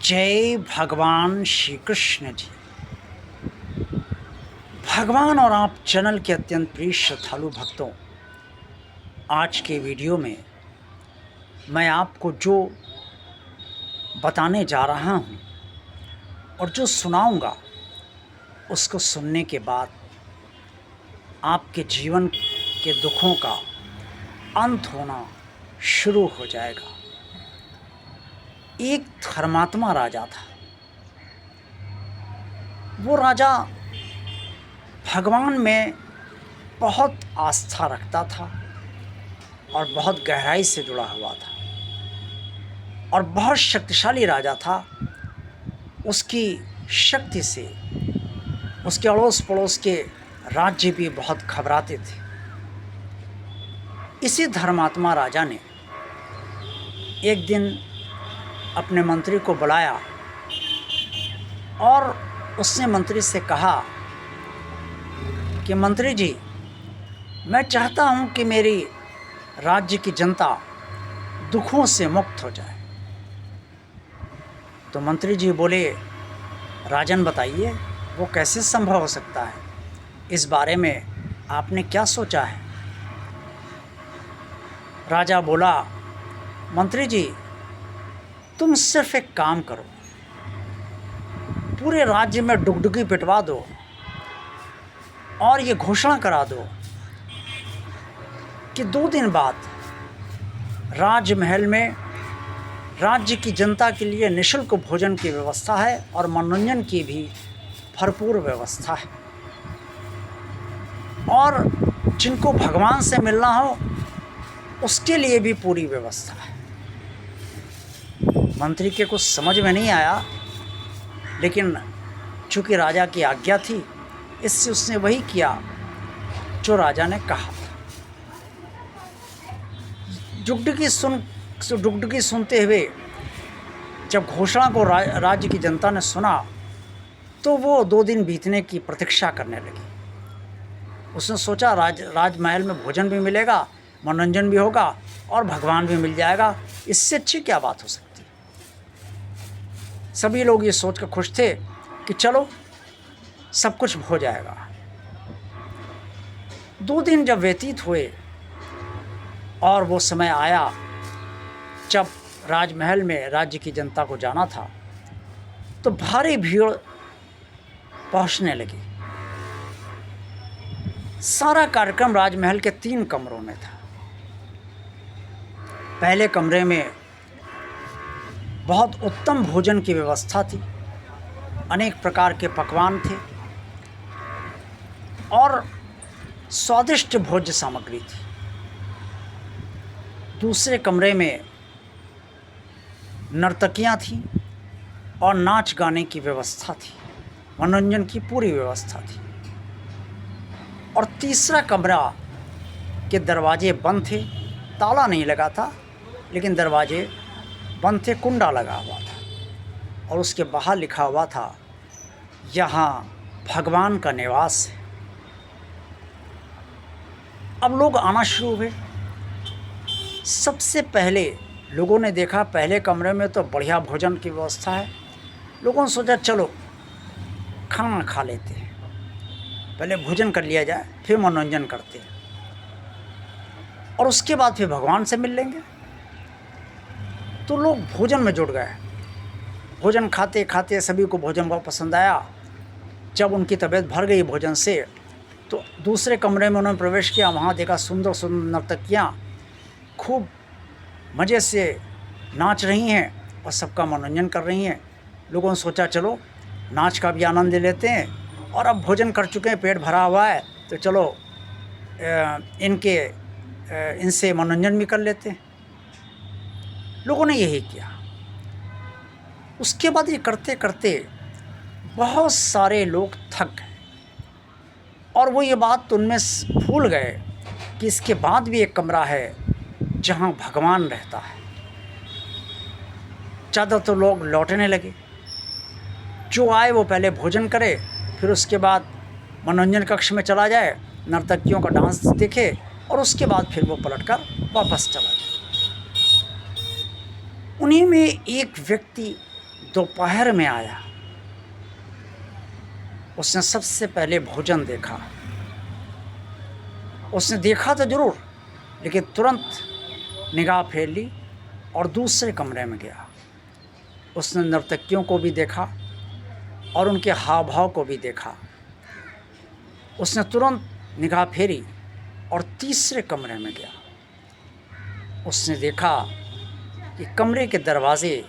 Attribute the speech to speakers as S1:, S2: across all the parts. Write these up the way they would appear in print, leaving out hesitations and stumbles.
S1: जय भगवान श्री कृष्ण जी। भगवान और आप चैनल के अत्यंत प्रिय श्रद्धालु भक्तों, आज के वीडियो में मैं आपको जो बताने जा रहा हूँ और जो सुनाऊँगा उसको सुनने के बाद आपके जीवन के दुखों का अंत होना शुरू हो जाएगा। एक धर्मात्मा राजा था। वो राजा भगवान में बहुत आस्था रखता था और बहुत गहराई से जुड़ा हुआ था और बहुत शक्तिशाली राजा था। उसकी शक्ति से उसके अड़ोस पड़ोस के राज्य भी बहुत घबराते थे। इसी धर्मात्मा राजा ने एक दिन अपने मंत्री को बुलाया और उसने मंत्री से कहा कि मंत्री जी, मैं चाहता हूं कि मेरी राज्य की जनता दुखों से मुक्त हो जाए। तो मंत्री जी बोले, राजन बताइए, वो कैसे संभव हो सकता है? इस बारे में आपने क्या सोचा है? राजा बोला, मंत्री जी, तुम सिर्फ एक काम करो, पूरे राज्य में डुगडुगी पिटवा दो और ये घोषणा करा दो कि 2 दिन बाद राजमहल में राज्य की जनता के लिए निःशुल्क भोजन की व्यवस्था है और मनोरंजन की भी भरपूर व्यवस्था है, और जिनको भगवान से मिलना हो उसके लिए भी पूरी व्यवस्था है। मंत्री के कुछ समझ में नहीं आया, लेकिन चूँकि राजा की आज्ञा थी, इससे उसने वही किया जो राजा ने कहा था। डुगडुगी सुनते हुए जब घोषणा को राज्य की जनता ने सुना तो वो 2 दिन बीतने की प्रतीक्षा करने लगी। उसने सोचा राजमहल में भोजन भी मिलेगा, मनोरंजन भी होगा और भगवान भी मिल जाएगा, इससे अच्छी क्या बात हो सकती है। सभी लोग ये सोचकर खुश थे कि चलो सब कुछ हो जाएगा। 2 दिन जब व्यतीत हुए और वो समय आया जब राजमहल में राज्य की जनता को जाना था, तो भारी भीड़ पहुंचने लगी। सारा कार्यक्रम राजमहल के 3 कमरों में था। पहले कमरे में बहुत उत्तम भोजन की व्यवस्था थी, अनेक प्रकार के पकवान थे और स्वादिष्ट भोज्य सामग्री थी। दूसरे कमरे में नर्तकियां थीं और नाच गाने की व्यवस्था थी, मनोरंजन की पूरी व्यवस्था थी। और तीसरा कमरा के दरवाजे बंद थे, ताला नहीं लगा था, लेकिन दरवाजे बंद थे, कुंडा लगा हुआ था और उसके बाहर लिखा हुआ था, यहाँ भगवान का निवास है। अब लोग आना शुरू हुए। सबसे पहले लोगों ने देखा, पहले कमरे में तो बढ़िया भोजन की व्यवस्था है। लोगों ने सोचा चलो खाना खा लेते हैं, पहले भोजन कर लिया जाए, फिर मनोरंजन करते हैं और उसके बाद फिर भगवान से मिल लेंगे। तो लोग भोजन में जुट गए। भोजन खाते खाते सभी को भोजन बहुत पसंद आया। जब उनकी तबीयत भर गई भोजन से, तो दूसरे कमरे में उन्होंने प्रवेश किया। वहाँ देखा सुंदर सुंदर नर्तकियाँ खूब मज़े से नाच रही हैं और सबका मनोरंजन कर रही हैं। लोगों ने सोचा चलो नाच का भी आनंद ले लेते हैं, और अब भोजन कर चुके हैं, पेट भरा हुआ है, तो चलो इनसे मनोरंजन भी कर लेते हैं। लोगों ने यही किया। उसके बाद ये करते करते बहुत सारे लोग थक गए और वो ये बात तो उनमें भूल गए कि इसके बाद भी एक कमरा है जहाँ भगवान रहता है। ज़्यादातर लोग लौटने लगे। जो आए वो पहले भोजन करे, फिर उसके बाद मनोरंजन कक्ष में चला जाए, नर्तकियों का डांस देखे और उसके बाद फिर वो पलटकर वापस चला जाए। उन्हीं में एक व्यक्ति दोपहर में आया, उसने सबसे पहले भोजन देखा। उसने देखा तो ज़रूर, लेकिन तुरंत निगाह फेर ली और दूसरे कमरे में गया। उसने नर्तकियों को भी देखा और उनके हाव भाव को भी देखा। उसने तुरंत निगाह फेरी और तीसरे कमरे में गया। उसने देखा कि कमरे के दरवाजे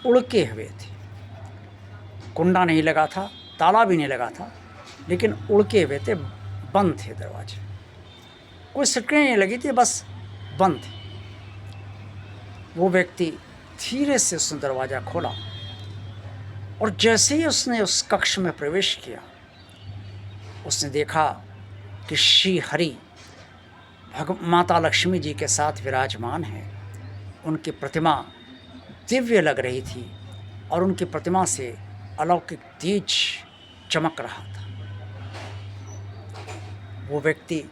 S1: उड़के हुए थे। कुंडा नहीं लगा था, ताला भी नहीं लगा था, लेकिन उड़के हुए थे, बंद थे दरवाजे। कोई सिटकें नहीं लगी थी, बस बंद थे। वो व्यक्ति धीरे से उसने दरवाज़ा खोला और जैसे ही उसने उस कक्ष में प्रवेश किया, उसने देखा कि श्री हरि माता लक्ष्मी जी के साथ विराजमान है। उनकी प्रतिमा दिव्य लग रही थी और उनकी प्रतिमा से अलौकिक तेज चमक रहा था। वो व्यक्ति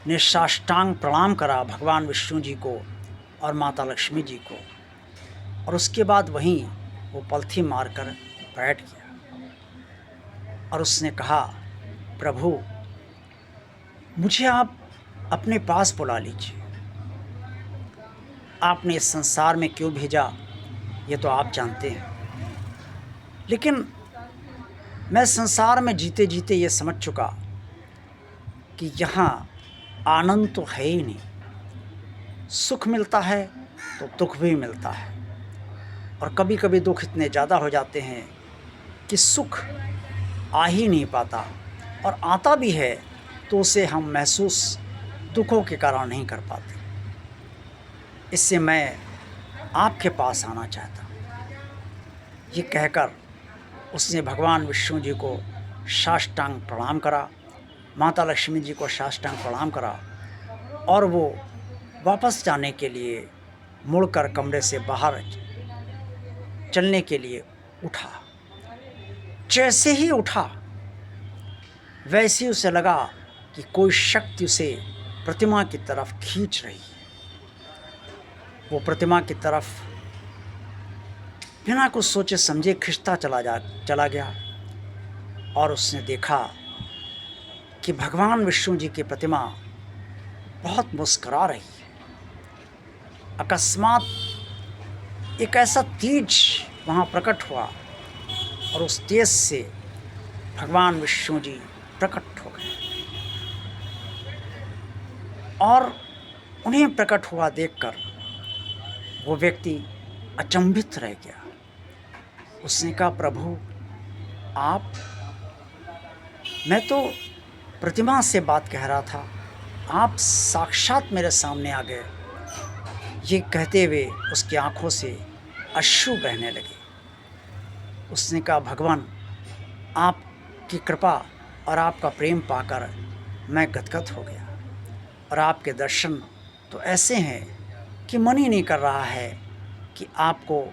S1: ने साष्टांग प्रणाम करा भगवान विष्णु जी को और माता लक्ष्मी जी को, और उसके बाद वहीं वो पलथी मारकर बैठ गया और उसने कहा, प्रभु मुझे आप अपने पास बुला लीजिए। आपने इस संसार में क्यों भेजा ये तो आप जानते हैं, लेकिन मैं संसार में जीते जीते ये समझ चुका कि यहाँ आनंद तो है ही नहीं। सुख मिलता है तो दुख भी मिलता है, और कभी कभी दुख इतने ज़्यादा हो जाते हैं कि सुख आ ही नहीं पाता, और आता भी है तो उसे हम महसूस दुखों के कारण नहीं कर पाते। इससे मैं आपके पास आना चाहता हूँ। ये कहकर उसने भगवान विष्णु जी को साष्टांग प्रणाम करा, माता लक्ष्मी जी को साष्टांग प्रणाम करा, और वो वापस जाने के लिए मुड़कर कमरे से बाहर चलने के लिए उठा। जैसे ही उठा वैसे ही उसे लगा कि कोई शक्ति उसे प्रतिमा की तरफ खींच रही है। वो प्रतिमा की तरफ बिना कुछ सोचे समझे खिंचता चला गया, और उसने देखा कि भगवान विष्णु जी की प्रतिमा बहुत मुस्करा रही है। अकस्मात एक ऐसा तेज वहाँ प्रकट हुआ और उस तेज से भगवान विष्णु जी प्रकट हो गए, और उन्हें प्रकट हुआ देखकर वो व्यक्ति अचंभित रह गया। उसने कहा, प्रभु आप, मैं तो प्रतिमा से बात कह रहा था, आप साक्षात मेरे सामने आ गए। ये कहते हुए उसकी आंखों से अश्रु बहने लगे। उसने कहा, भगवान आपकी कृपा और आपका प्रेम पाकर मैं गदगद हो गया, और आपके दर्शन तो ऐसे हैं कि मन ही नहीं कर रहा है कि आपको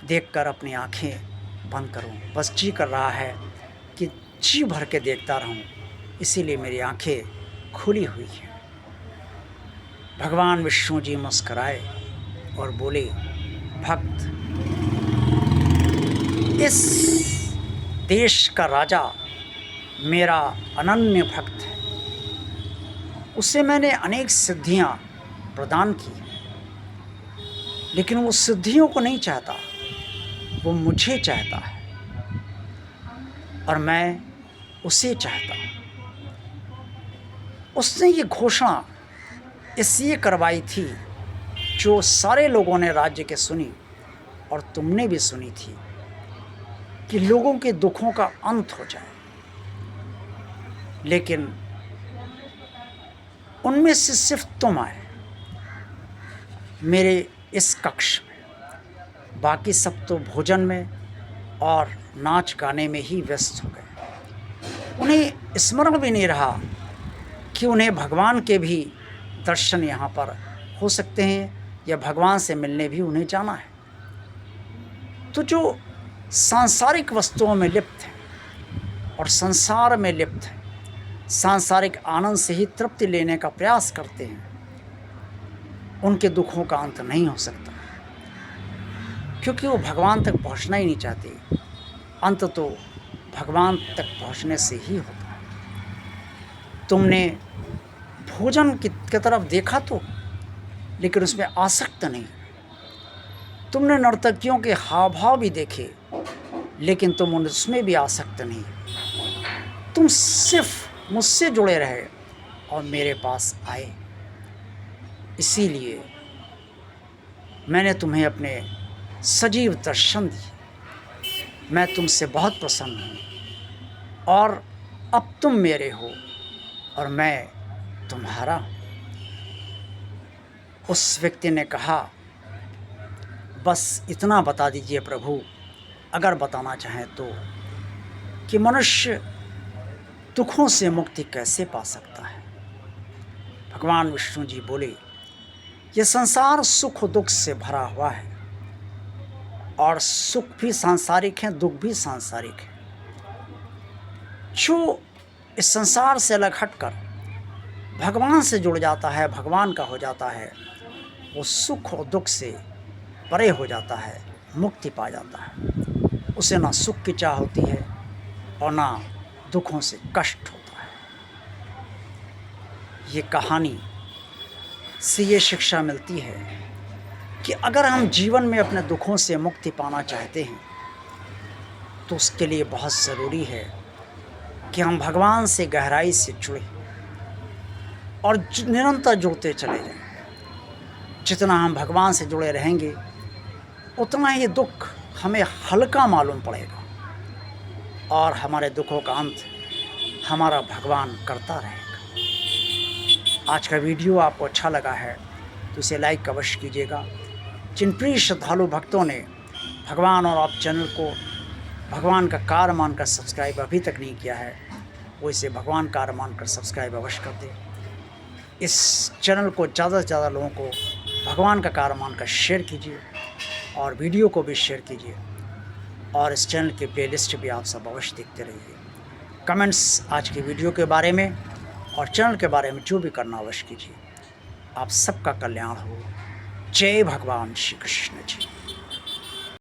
S1: देखकर अपनी आंखें बंद करूं। बस जी कर रहा है कि जी भर के देखता रहूं, इसीलिए मेरी आंखें खुली हुई हैं। भगवान विष्णु जी मुस्कराए और बोले, भक्त, इस देश का राजा मेरा अनन्य भक्त है। उसे मैंने अनेक सिद्धियां प्रदान की, लेकिन वो सिद्धियों को नहीं चाहता, वो मुझे चाहता है और मैं उसे चाहता हूँ। उसने ये घोषणा इसलिए करवाई थी जो सारे लोगों ने राज्य के सुनी, और तुमने भी सुनी थी, कि लोगों के दुखों का अंत हो जाए। लेकिन उनमें से सिर्फ तुम आए मेरे इस कक्ष में, बाकी सब तो भोजन में और नाच गाने में ही व्यस्त हो गए। उन्हें स्मरण भी नहीं रहा कि उन्हें भगवान के भी दर्शन यहाँ पर हो सकते हैं, या भगवान से मिलने भी उन्हें जाना है। तो जो सांसारिक वस्तुओं में लिप्त हैं और संसार में लिप्त हैं, सांसारिक आनंद से ही तृप्ति लेने का प्रयास करते हैं, उनके दुखों का अंत नहीं हो सकता। क्योंकि वो भगवान तक पहुंचना ही नहीं चाहते। अंत तो भगवान तक पहुंचने से ही होता है। तुमने भोजन की तरफ देखा तो, लेकिन उसमें आसक्त नहीं। तुमने नर्तकियों के हाव भाव भी देखे, लेकिन तुम उसमें भी आसक्त नहीं। तुम सिर्फ मुझसे जुड़े रहे और मेरे पास आए। इसीलिए मैंने तुम्हें अपने सजीव दर्शन दिए। मैं तुमसे बहुत प्रसन्न हूँ और अब तुम मेरे हो और मैं तुम्हारा हूँ। उस व्यक्ति ने कहा, बस इतना बता दीजिए प्रभु, अगर बताना चाहें तो, कि मनुष्य दुखों से मुक्ति कैसे पा सकता है। भगवान विष्णु जी बोले, ये संसार सुख दुख से भरा हुआ है और सुख भी सांसारिक है, दुख भी सांसारिक है। जो इस संसार से अलग हटकर भगवान से जुड़ जाता है, भगवान का हो जाता है, वो सुख और दुख से परे हो जाता है, मुक्ति पा जाता है। उसे ना सुख की चाह होती है और ना दुखों से कष्ट होता है। ये कहानी से ये शिक्षा मिलती है कि अगर हम जीवन में अपने दुखों से मुक्ति पाना चाहते हैं तो उसके लिए बहुत ज़रूरी है कि हम भगवान से गहराई से जुड़ें और निरंतर जुड़ते चले जाएं। जितना हम भगवान से जुड़े रहेंगे उतना ही दुख हमें हल्का मालूम पड़ेगा और हमारे दुखों का अंत हमारा भगवान करता रहेगा। आज का वीडियो आपको अच्छा लगा है तो इसे लाइक अवश्य कीजिएगा। जिन प्रिय श्रद्धालु भक्तों ने भगवान और आप चैनल को भगवान का कार्य मानकर सब्सक्राइब अभी तक नहीं किया है, वो इसे भगवान कार्य मानकर सब्सक्राइब अवश्य कर दें। इस चैनल को ज़्यादा से ज़्यादा लोगों को भगवान का कार्य मानकर शेयर कीजिए और वीडियो को भी शेयर कीजिए और इस चैनल की प्लेलिस्ट भी आप सब अवश्य देखते रहिए। कमेंट्स आज की वीडियो के बारे में और चैनल के बारे में जो भी करना अवश्य कीजिए। आप सबका कल्याण हो। जय भगवान श्री कृष्ण जी।